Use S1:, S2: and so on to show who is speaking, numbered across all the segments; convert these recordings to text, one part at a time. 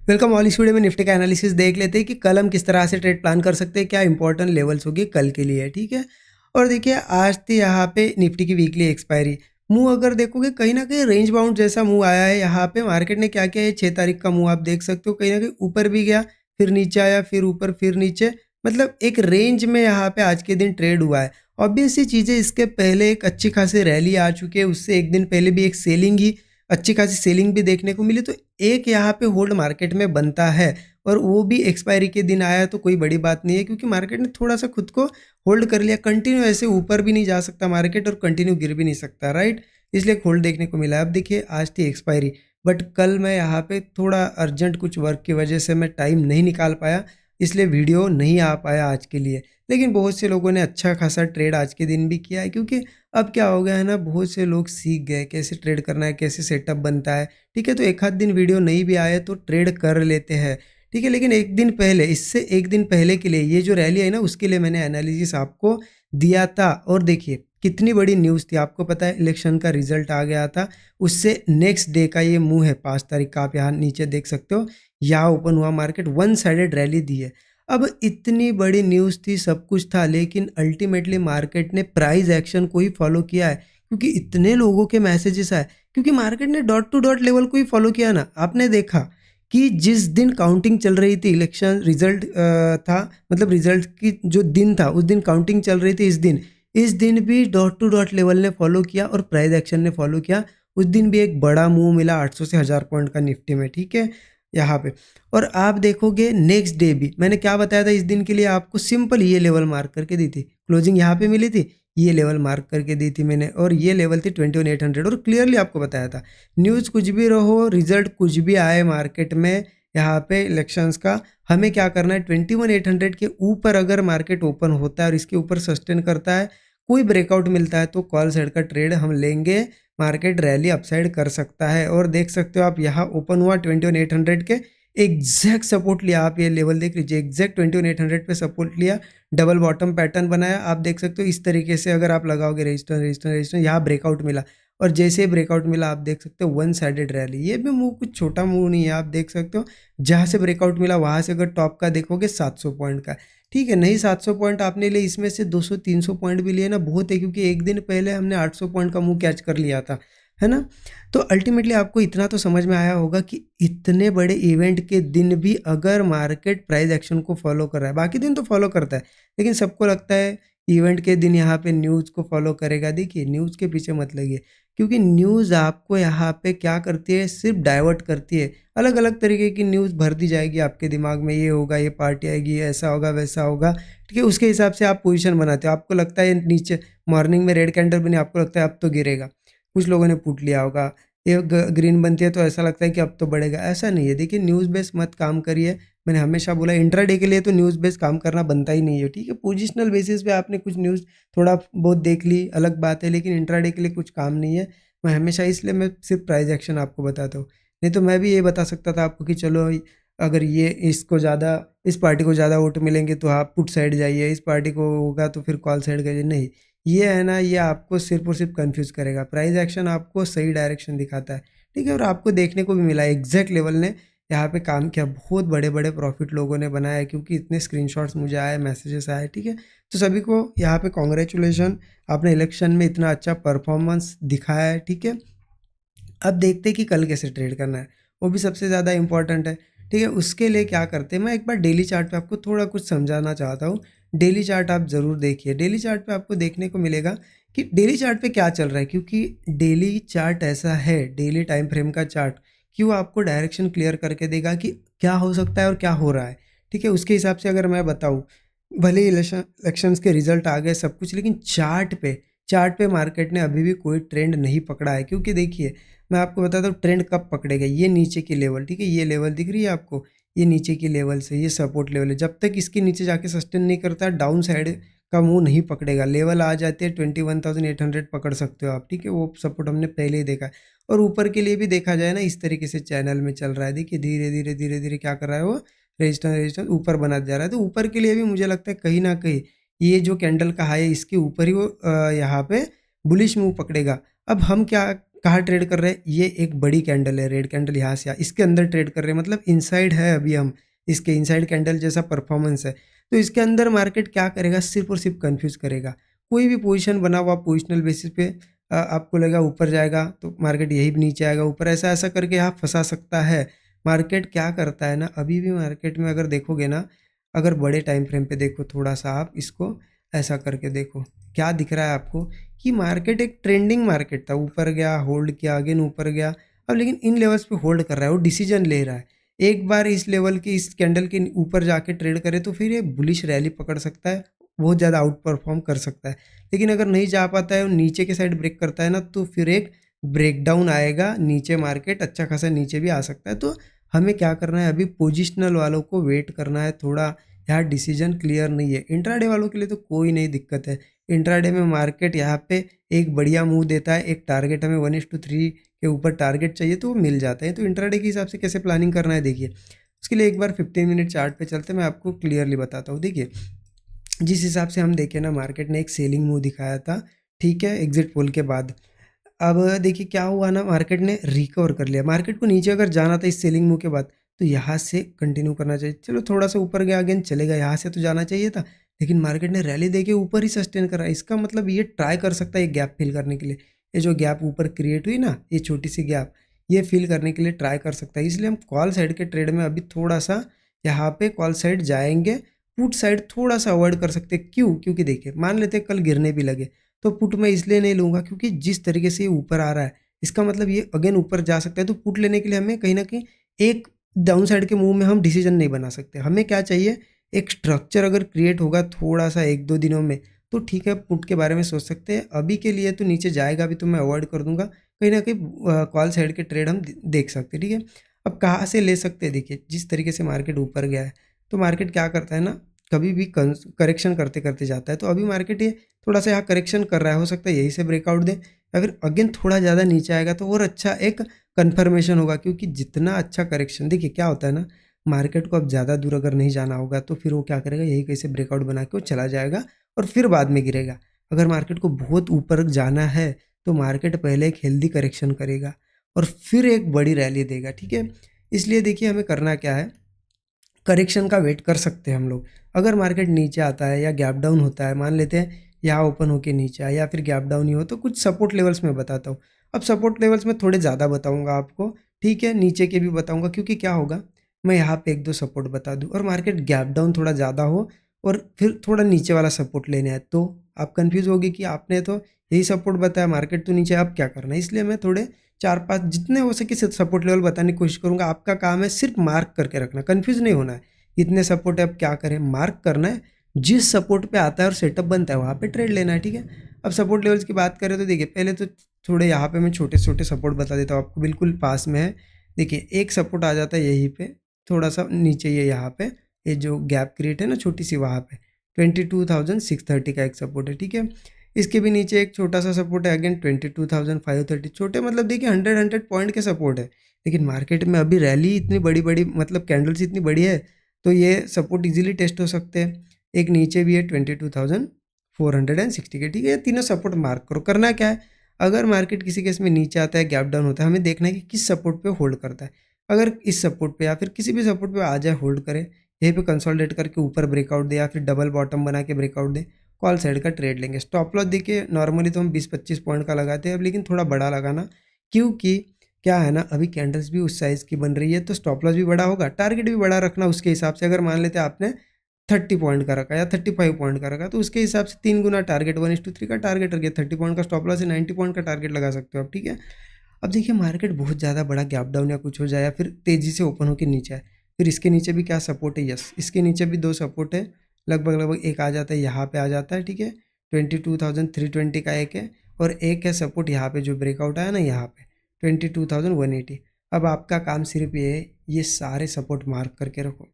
S1: Welcome all. इस video में Nifty का एनालिसिस देख लेते हैं कि कल हम किस तरह से ट्रेड प्लान कर सकते हैं, क्या इंपॉर्टेंट लेवल्स होगी कल के लिए। ठीक है, और देखिए आज थी यहाँ पे निफ्टी की वीकली एक्सपायरी। मूव अगर देखोगे कहीं ना कहीं रेंज बाउंड जैसा मूव आया है। यहाँ पे मार्केट ने क्या किया है, 6 तारीख का मूव आप देख सकते हो, कहीं ना कहीं ऊपर भी गया, फिर नीचे आया, फिर ऊपर, फिर नीचे, मतलब एक रेंज में यहाँ पे आज के दिन ट्रेड हुआ है। ऑब्वियस सी चीज़ें, इसके पहले एक अच्छी खासी रैली आ चुकी है, उससे एक दिन पहले भी एक सेलिंग ही, अच्छी खासी सेलिंग भी देखने को मिली। तो एक यहाँ पे होल्ड मार्केट में बनता है, और वो भी एक्सपायरी के दिन आया तो कोई बड़ी बात नहीं है, क्योंकि मार्केट ने थोड़ा सा खुद को होल्ड कर लिया। कंटिन्यू ऐसे ऊपर भी नहीं जा सकता मार्केट और कंटिन्यू गिर भी नहीं सकता, राइट। इसलिए होल्ड देखने को मिला। अब देखिए आज थी एक्सपायरी, बट कल मैं यहाँ पे थोड़ा अर्जेंट कुछ वर्क की वजह से मैं टाइम नहीं निकाल पाया, इसलिए वीडियो नहीं आ पाया आज के लिए। लेकिन बहुत से लोगों ने अच्छा खासा ट्रेड आज के दिन भी किया है, क्योंकि अब क्या हो गया है ना, बहुत से लोग सीख गए कैसे ट्रेड करना है, कैसे सेटअप बनता है। ठीक है, तो एक आध दिन वीडियो नहीं भी आए तो ट्रेड कर लेते हैं। ठीक है, लेकिन एक दिन पहले, इससे एक दिन पहले के लिए ये जो रैली है ना, उसके लिए मैंने एनालिसिस आपको दिया था। और देखिए कितनी बड़ी न्यूज़ थी, आपको पता है इलेक्शन का रिजल्ट आ गया था, उससे नेक्स्ट डे का ये मूव है 5 तारीख का। आप यहाँ नीचे देख सकते हो, यहाँ ओपन हुआ मार्केट, वन साइडेड रैली दी है। अब इतनी बड़ी न्यूज़ थी, सब कुछ था, लेकिन अल्टीमेटली मार्केट ने प्राइस एक्शन को ही फॉलो किया है, क्योंकि इतने लोगों के मैसेजेस आए, क्योंकि मार्केट ने डॉट टू डॉट लेवल को ही फॉलो किया ना। आपने देखा कि जिस दिन काउंटिंग चल रही थी, इलेक्शन रिजल्ट था, मतलब रिजल्ट की जो दिन था उस दिन काउंटिंग चल रही थी। इस दिन भी डॉट टू डॉट लेवल ने फॉलो किया और प्राइस एक्शन ने फॉलो किया। उस दिन भी एक बड़ा मूव मिला 800 से 1000 पॉइंट का निफ्टी में। ठीक है, यहाँ पे। और आप देखोगे नेक्स्ट डे भी मैंने क्या बताया था, इस दिन के लिए आपको सिंपल ये लेवल मार्क करके दी थी, क्लोजिंग यहाँ पे मिली थी, ये लेवल मार्क करके दी थी मैंने, और ये लेवल थी 21,800। और क्लियरली आपको बताया था, न्यूज़ कुछ भी रहो, रिजल्ट कुछ भी आए मार्केट में, यहाँ पे इलेक्शंस का, हमें क्या करना है, 21,800 के ऊपर अगर मार्केट ओपन होता है और इसके ऊपर सस्टेन करता है, कोई ब्रेकआउट मिलता है, तो कॉल साइड का ट्रेड हम लेंगे। मार्केट रैली अपसाइड कर सकता है। और देख सकते हो आप, यहाँ ओपन हुआ 21,800 के एग्जैक्ट सपोर्ट लिया। आप ये लेवल देख लीजिए, एग्जैक्ट 21,800 पे सपोर्ट लिया, डबल बॉटम पैटर्न बनाया। आप देख सकते हो इस तरीके से अगर आप लगाओगे रेजिस्टेंस रेजिस्टेंस रेजिस्टेंस, यहाँ ब्रेकआउट मिला, और जैसे ही ब्रेकआउट मिला आप देख सकते हो वन साइडेड रैली। ये भी मूव कुछ छोटा मूव नहीं है, आप देख सकते हो जहाँ से ब्रेकआउट मिला वहाँ से अगर टॉप का देखोगे 700 पॉइंट का। ठीक है, नहीं 700 पॉइंट आपने लिए, इसमें से 200-300 पॉइंट भी लिए ना, बहुत है, क्योंकि एक दिन पहले हमने 800 पॉइंट का मूव कैच कर लिया था, है ना। तो अल्टीमेटली आपको इतना तो समझ में आया होगा कि इतने बड़े इवेंट के दिन भी अगर मार्केट प्राइस एक्शन को फॉलो कर रहा है, बाकी दिन तो फॉलो करता है, लेकिन सबको लगता है इवेंट के दिन यहाँ पे न्यूज़ को फॉलो करेगा। देखिए न्यूज़ के पीछे मत लगिए, क्योंकि न्यूज़ आपको यहाँ पे क्या करती है, सिर्फ डाइवर्ट करती है। अलग अलग तरीके की न्यूज़ भर दी जाएगी आपके दिमाग में, ये होगा, ये पार्टी आएगी, ऐसा होगा, वैसा होगा। ठीक है, उसके हिसाब से आप पोजीशन बनाते हो। आपको लगता है नीचे मॉर्निंग में रेड कैंडल बनी, आपको लगता है अब तो गिरेगा, कुछ लोगों ने पुट लिया होगा। ये ग्रीन बनती है तो ऐसा लगता है कि अब तो बढ़ेगा, ऐसा नहीं है। देखिए न्यूज़ बेस मत काम करिए। मैंने हमेशा बोला इंट्राडे के लिए तो न्यूज़ बेस काम करना बनता ही नहीं है। ठीक है, पोजिशनल बेसिस पे आपने कुछ न्यूज़ थोड़ा बहुत देख ली, अलग बात है, लेकिन इंट्राडे के लिए कुछ काम नहीं है। मैं हमेशा, इसलिए मैं सिर्फ प्राइस एक्शन आपको बताता हूँ। नहीं तो मैं भी ये बता सकता था आपको कि चलो अगर ये इसको ज़्यादा, इस पार्टी को ज़्यादा वोट मिलेंगे तो आप पुट साइड जाइए, इस पार्टी को होगा तो फिर कॉल साइड करिए। नहीं, ये है ना, ये आपको सिर्फ और सिर्फ कंफ्यूज करेगा। प्राइस एक्शन आपको सही डायरेक्शन दिखाता है। ठीक है, और आपको देखने को भी मिला एग्जैक्ट लेवल ने यहाँ पे काम किया, बहुत बड़े बड़े प्रॉफिट लोगों ने बनाया है, क्योंकि इतने स्क्रीनशॉट्स मुझे आए, मैसेजेस आए। ठीक है, तो सभी को यहाँ पे कॉन्ग्रेचुलेशन, आपने इलेक्शन में इतना अच्छा परफॉर्मेंस दिखाया है। ठीक है, अब देखते हैं कि कल कैसे ट्रेड करना है, वो भी सबसे ज़्यादा इंपॉर्टेंट है। ठीक है, उसके लिए क्या करते हैं, मैं एक बार डेली चार्ट पे आपको थोड़ा कुछ समझाना चाहता हूँ। डेली चार्ट आप ज़रूर देखिए। डेली चार्ट पे आपको देखने को मिलेगा कि डेली चार्ट पे क्या चल रहा है, क्योंकि डेली चार्ट ऐसा है, डेली टाइम फ्रेम का चार्ट, कि वो आपको डायरेक्शन क्लियर करके देगा कि क्या हो सकता है और क्या हो रहा है। ठीक है, उसके हिसाब से अगर मैं बताऊँ, भले ही इलेक्शंस के रिजल्ट आ गए सब कुछ, लेकिन चार्ट पे मार्केट ने अभी भी कोई ट्रेंड नहीं पकड़ा है। क्योंकि देखिए मैं आपको बताता हूँ ट्रेंड कब पकड़ेगा, ये नीचे की लेवल, ठीक है, ये लेवल दिख रही है आपको, ये नीचे की लेवल से ये सपोर्ट लेवल है। जब तक इसके नीचे जाके सस्टेन नहीं करता, डाउन साइड का मुंह नहीं पकड़ेगा। लेवल आ जाते हैं 21,800 पकड़ सकते हो आप। ठीक है, वो सपोर्ट हमने पहले ही देखा है। और ऊपर के लिए भी देखा जाए ना, इस तरीके से चैनल में चल रहा है। देखिए धीरे धीरे धीरे धीरे क्या कर रहा है, वो रेजिस्टेंस ऊपर बनाते जा रहा है। तो ऊपर के लिए भी मुझे लगता है कहीं ना कहीं ये जो कैंडल का हाई है, इसके ऊपर ही वो यहाँ पे बुलिश मूव पकड़ेगा। अब हम क्या कहाँ ट्रेड कर रहे हैं, ये एक बड़ी कैंडल है, रेड कैंडल यहाँ से इसके अंदर ट्रेड कर रहे हैं, मतलब इनसाइड है अभी हम, इसके इनसाइड कैंडल जैसा परफॉर्मेंस है। तो इसके अंदर मार्केट क्या करेगा, सिर्फ और सिर्फ कंफ्यूज करेगा। कोई भी पोजीशन बना हुआ पोजिशनल बेसिस पे आपको लगा ऊपर जाएगा तो मार्केट यही नीचे आएगा, ऊपर ऐसा ऐसा करके यहाँ फंसा सकता है। मार्केट क्या करता है ना, अभी भी मार्केट में अगर देखोगे ना, अगर बड़े टाइम फ्रेम पे देखो थोड़ा सा, आप इसको ऐसा करके देखो, क्या दिख रहा है आपको कि मार्केट एक ट्रेंडिंग मार्केट था, ऊपर गया, होल्ड किया, अगेन ऊपर गया, अब लेकिन इन लेवल्स पे होल्ड कर रहा है, वो डिसीजन ले रहा है। एक बार इस लेवल की, इस कैंडल के ऊपर जाके ट्रेड करे तो फिर ये बुलिश रैली पकड़ सकता है, बहुत ज़्यादा आउट परफॉर्म कर सकता है। लेकिन अगर नहीं जा पाता है और नीचे के साइड ब्रेक करता है ना, तो फिर एक ब्रेकडाउन आएगा नीचे, मार्केट अच्छा खासा नीचे भी आ सकता है। तो हमें क्या करना है, अभी पोजिशनल वालों को वेट करना है थोड़ा, यहाँ डिसीजन क्लियर नहीं है। इंट्राडे वालों के लिए तो कोई नहीं दिक्कत है, इंट्राडे में मार्केट यहाँ पे एक बढ़िया मूव देता है, एक टारगेट हमें 1:3 के ऊपर टारगेट चाहिए तो वो मिल जाता है। तो इंट्राडे के हिसाब से कैसे प्लानिंग करना है देखिए, उसके लिए एक बार 15 मिनट चार्ट पे चलते मैं आपको क्लियरली बताता हूँ। देखिए जिस हिसाब से हम देखें ना, मार्केट ने एक सेलिंग मूव दिखाया था, ठीक है, एग्जिट पोल के बाद। अब देखिए क्या हुआ ना, मार्केट ने रिकवर कर लिया, मार्केट को नीचे अगर जाना था इस सेलिंग मूव के बाद तो यहाँ से कंटिन्यू करना चाहिए, चलो थोड़ा सा ऊपर गया, अगेन चलेगा, यहाँ से तो जाना चाहिए था, लेकिन मार्केट ने रैली देके ऊपर ही सस्टेन करा। इसका मतलब ये ट्राई कर सकता है ये गैप फिल करने के लिए, ये जो गैप ऊपर क्रिएट हुई ना, ये छोटी सी गैप, ये फिल करने के लिए ट्राई कर सकता है। इसलिए हम कॉल साइड के ट्रेड में अभी थोड़ा सा यहाँ पे कॉल साइड जाएंगे, पुट साइड थोड़ा सा अवॉइड कर सकते हैं। क्यों, क्योंकि देखिए मान लेते हैं कल गिरने भी लगे तो पुट मैं इसलिए नहीं लूँगा क्योंकि जिस तरीके से ये ऊपर आ रहा है, इसका मतलब ये अगेन ऊपर जा सकता है। तो पुट लेने के लिए हमें कहीं न कहीं एक डाउन साइड के मूव में हम डिसीजन नहीं बना सकते। हमें क्या चाहिए, एक स्ट्रक्चर अगर क्रिएट होगा थोड़ा-सा 1-2 दिनों में, तो ठीक है पुट के बारे में सोच सकते हैं। अभी के लिए तो नीचे जाएगा भी तो मैं अवॉइड कर दूँगा। कहीं न कहीं कॉल साइड के ट्रेड हम देख सकते हैं, ठीक है। अब कहाँ से ले सकते हैं, देखिए जिस तरीके से मार्केट ऊपर गया है, तो मार्केट क्या करता है ना, कभी भी करेक्शन करते-करते जाता है। तो अभी मार्केट ये थोड़ा-सा यहाँ करेक्शन कर रहा है, हो सकता है यहीं से ब्रेकआउट दे या फिर अगेन थोड़ा ज़्यादा नीचे आएगा तो और अच्छा एक कन्फर्मेशन होगा। क्योंकि जितना अच्छा करेक्शन, देखिए क्या होता है ना, मार्केट को अब ज़्यादा दूर अगर नहीं जाना होगा तो फिर वो क्या करेगा, यही कहीं से ब्रेकआउट बना के वो चला जाएगा और फिर बाद में गिरेगा। अगर मार्केट को बहुत ऊपर जाना है तो मार्केट पहले एक हेल्दी करेक्शन करेगा और फिर एक बड़ी रैली देगा, ठीक है। इसलिए देखिए हमें करना क्या है, करेक्शन का वेट कर सकते हैं हम लोग। अगर मार्केट नीचे आता है या गैप डाउन होता है, मान लेते हैं यहाँ ओपन होके नीचे आया या फिर गैप डाउन ही हो, तो कुछ सपोर्ट लेवल्स में बताता हूँ। अब सपोर्ट लेवल्स में थोड़े ज़्यादा बताऊँगा आपको, ठीक है, नीचे के भी बताऊँगा, क्योंकि क्या होगा, मैं यहाँ पे 1-2 सपोर्ट बता दूँ और मार्केट गैप डाउन थोड़ा ज़्यादा हो और फिर थोड़ा नीचे वाला सपोर्ट लेने आए, तो आप कन्फ्यूज़ होगे कि आपने तो यही सपोर्ट बताया, मार्केट तो नीचे, अब क्या करना है। इसलिए मैं थोड़े 4-5 जितने हो सके सपोर्ट लेवल बताने की कोशिश करूँगा। आपका काम है सिर्फ मार्क करके रखना, कन्फ्यूज़ नहीं होना है। इतने सपोर्ट है, अब क्या करें, मार्क करना है, जिस सपोर्ट पे आता है और सेटअप बनता है वहाँ पे ट्रेड लेना है, ठीक है। अब सपोर्ट लेवल्स की बात करें तो देखिए पहले तो थोड़े यहाँ पे मैं छोटे-छोटे सपोर्ट बता देता हूँ आपको, बिल्कुल पास में है। देखिए एक सपोर्ट आ जाता है यहीं पे, थोड़ा-सा नीचे ये यहाँ पे, ये जो गैप क्रिएट है ना छोटी-सी, वहाँ पे 22,630 का एक सपोर्ट है, ठीक है। इसके भी नीचे एक छोटा-सा सपोर्ट है, अगेन 22,530, छोटे मतलब देखिए 100 पॉइंट के सपोर्ट है। लेकिन मार्केट में अभी रैली इतनी बड़ी-बड़ी, मतलब कैंडल्स इतनी बड़ी है, तो ये सपोर्ट इजीली टेस्ट हो सकते हैं। एक नीचे भी है 22,460 के, ठीक है। ये तीनों सपोर्ट मार्क करो। करना क्या है, अगर मार्केट किसी केस में नीचे आता है, गैप डाउन होता है, हमें देखना है कि किस सपोर्ट पे होल्ड करता है। अगर इस सपोर्ट पे या फिर किसी भी सपोर्ट पे आ जाए, होल्ड करे, यहीं पे कंसोलिडेट करके ऊपर ब्रेकआउट दे या फिर डबल बॉटम बना के ब्रेकआउट दे, कॉल साइड का ट्रेड लेंगे। स्टॉप लॉस देखिए नॉर्मली तो हम 20-25 पॉइंट का लगाते हैं अब, लेकिन थोड़ा बड़ा लगाना, क्योंकि क्या है ना, अभी कैंडल्स भी उस साइज़ की बन रही है तो स्टॉप लॉस भी बड़ा होगा, टारगेट भी बड़ा रखना उसके हिसाब से। अगर मान लेते हैं आपने 30 पॉइंट का रखा या 35 पॉइंट का रखा, तो उसके हिसाब से 3 गुना टारगेट, 1:3 का टारगेट रखिए। 30 पॉइंट का स्टॉप लॉस है, 90 पॉइंट का टारगेट लगा सकते हो आप, ठीक है। अब देखिए मार्केट बहुत ज़्यादा बड़ा गैप डाउन या कुछ हो जाए या फिर तेज़ी से ओपन होकर नीचे आए, फिर इसके नीचे भी क्या सपोर्ट है, यस इसके नीचे भी 2 सपोर्ट है, लगभग एक आ जाता है यहाँ पे आ जाता है, ठीक है। 22,320 का एक है और एक है सपोर्ट यहाँ पे जो ब्रेकआउट आया ना, यहाँ पे 22,180। अब आपका काम सिर्फ ये है, ये सारे सपोर्ट मार्क करके रखो,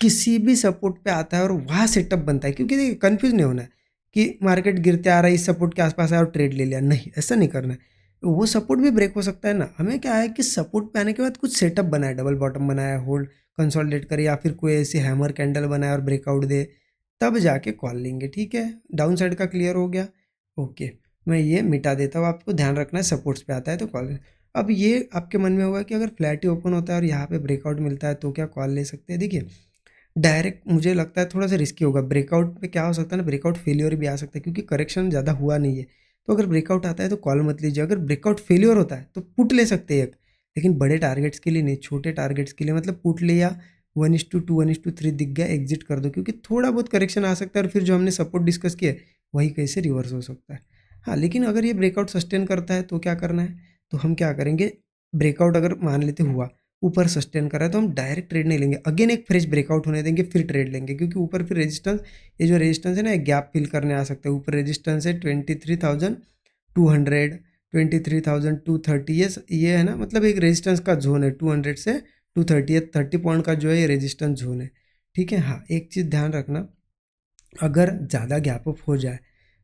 S1: किसी भी सपोर्ट पे आता है और वहाँ सेटअप बनता है। क्योंकि देखिए कन्फ्यूज़ नहीं होना है कि मार्केट गिरते आ रहा है, इस सपोर्ट के आसपास आया और ट्रेड ले लिया, नहीं ऐसा नहीं करना है। वो सपोर्ट भी ब्रेक हो सकता है ना, हमें क्या है कि सपोर्ट पे आने के बाद कुछ सेटअप बनाए, डबल बॉटम बनाया, होल्ड कंसोलिडेट करे या फिर कोई ऐसी हैमर कैंडल बनाए और ब्रेकआउट दे, तब जाके कॉल लेंगे, ठीक है। डाउन साइड का क्लियर हो गया, ओके। मैं ये मिटा देता हूँ, आपको ध्यान रखना है सपोर्ट्स पे आता है तो कॉल। अब ये आपके मन में होगा कि अगर फ्लैट ही ओपन होता है और यहाँ पे ब्रेकआउट मिलता है तो क्या कॉल ले सकते हैं? देखिए, डायरेक्ट मुझे लगता है थोड़ा-सा रिस्की होगा। ब्रेकआउट पे क्या हो सकता है ना, ब्रेकआउट फेल्योर भी आ सकता है क्योंकि करेक्शन ज़्यादा हुआ नहीं है। तो अगर ब्रेकआउट आता है तो कॉल मत लीजिए, अगर ब्रेकआउट फेल्योर होता है तो पुट ले सकते हैं एक, लेकिन बड़े टारगेट्स के लिए नहीं, छोटे टारगेट्स के लिए मतलब पुट लिया, 1:2 1:3 दिख गया, एग्ज़िट कर दो क्योंकि थोड़ा बहुत करेक्शन आ सकता है और फिर जो हमने सपोर्ट डिस्कस किया है, वही कहीं से रिवर्स हो सकता है। हाँ, लेकिन अगर ये ब्रेकआउट सस्टेन करता है तो क्या करना है? तो हम क्या करेंगे, ब्रेकआउट अगर मान लेते हुआ, ऊपर सस्टेन कर रहा है तो हम डायरेक्ट ट्रेड नहीं लेंगे, अगेन एक फ्रेश ब्रेकआउट होने देंगे फिर ट्रेड लेंगे क्योंकि ऊपर फिर रेजिस्टेंस, ये जो रेजिस्टेंस है ना, एक गैप फिल करने आ सकता है। ऊपर रेजिस्टेंस है 23,200, 23,230, ये है ना, मतलब एक रेजिस्टेंस का जोन है 200 से 230, 30 पॉइंट का जो है ये रेजिस्टेंस जोन है। ठीक है। हाँ, एक चीज़ ध्यान रखना, अगर ज़्यादा गैप अप हो जाए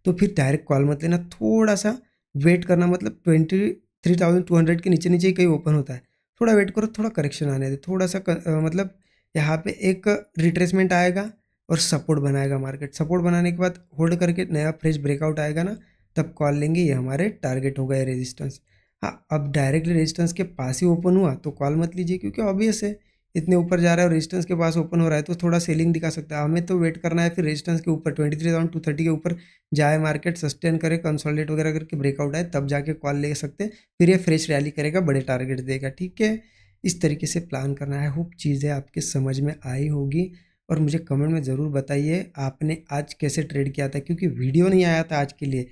S1: तो फिर डायरेक्ट कॉल मत लेना, थोड़ा-सा वेट करना, मतलब 23,200 के नीचे-नीचे ही कहीं ओपन होता है। थोड़ा वेट करो, थोड़ा करेक्शन आने दो, थोड़ा-सा मतलब यहाँ पे एक रिट्रेसमेंट आएगा और सपोर्ट बनाएगा मार्केट। सपोर्ट बनाने के बाद होल्ड करके नया फ्रेश ब्रेकआउट आएगा ना, तब कॉल लेंगे, ये हमारे टारगेट होगा ये रेजिस्टेंस। हाँ, अब डायरेक्टली रेजिस्टेंस के पास ही ओपन हुआ तो कॉल मत लीजिए क्योंकि ऑब्वियस है, इतने ऊपर जा रहा है और रेजिस्टेंस के पास ओपन हो रहा है तो थोड़ा सेलिंग दिखा सकता है। हमें तो वेट करना है फिर रेजिस्टेंस के ऊपर 23,230 के ऊपर जाए मार्केट, सस्टेन करे, कंसोलिडेट वगैरह करके ब्रेकआउट आए, तब जाके कॉल ले सकते हैं। फिर ये फ्रेश रैली करेगा, बड़े टारगेट देगा। ठीक है, इस तरीके से प्लान करना है। होप चीज़ें आपके समझ में आई होगी और मुझे कमेंट में ज़रूर बताइए आपने आज कैसे ट्रेड किया था, क्योंकि वीडियो नहीं आया था आज के लिए,